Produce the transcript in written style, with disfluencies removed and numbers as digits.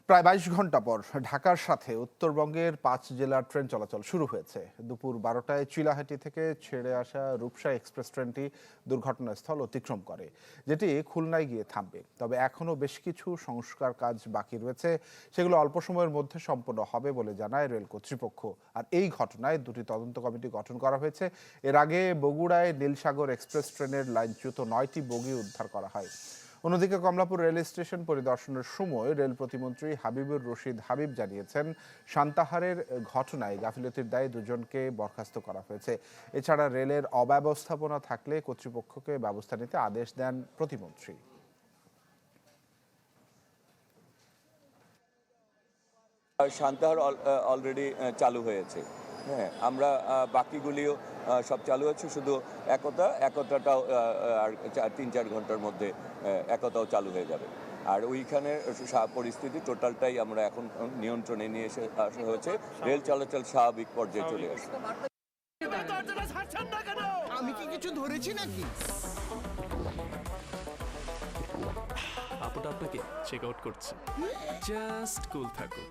প্রায় ২২ ঘন্টা পর ঢাকার সাথে উত্তরবঙ্গের ৫ জেলার ট্রেন চলাচল শুরু হয়েছে। দুপুর ১২টায় চিলাহাটি থেকে ছেড়ে আসা রূপসা এক্সপ্রেস ট্রেনটি দুর্ঘটনাস্থল অতিক্রম করে, যেটি খুলনায় গিয়ে থামবে। তবে এখনও বেশ কিছু সংস্কার কাজ বাকি রয়েছে, সেগুলো অল্প সময়ের মধ্যে সম্পন্ন হবে বলে জানায় রেল কর্তৃপক্ষ। আর এই ঘটনায় দুটি তদন্ত কমিটি গঠন করা হয়েছে। এর আগে বগুড়ায় নীলসাগর এক্সপ্রেস ট্রেনের লাইনচ্যুত ৯টি বগি উদ্ধার করা হয়। অন্যদিকে কমলাপুর রেল স্টেশন পরিদর্শনের সময় রেল প্রতিমন্ত্রী হাবিবুর রশিদ হাবিব জানিয়েছেন, সান্তাহারের ঘটনায় গাফিলতির দায়ে দুজনকে বরখাস্ত করা হয়েছে। এছাড়া রেলের অব্যবস্থাপনা থাকলে কর্তৃপক্ষকে ব্যবস্থা নিতে আদেশ দেন প্রতিমন্ত্রী। সান্তাহার অলরেডি চালু হয়েছে। হ্যাঁ, আমরা বাকিগুলিও সব চালু আছে, শুধু একতাটাও আর ৩-৪ ঘন্টার মধ্যে একতাও চালু হয়ে যাবে। আর ওইখানে পরিস্থিতি টোটালটাই আমরা এখন নিয়ন্ত্রণে নিয়ে আসা হয়েছে। রেল চলাচল স্বাভাবিক পর্যায়ে চলে আসে। আমি কি কিছু ধরেছি নাকি? আপুটা আপনাকে চেক আউট করছে। জাস্ট কুল থাকুন।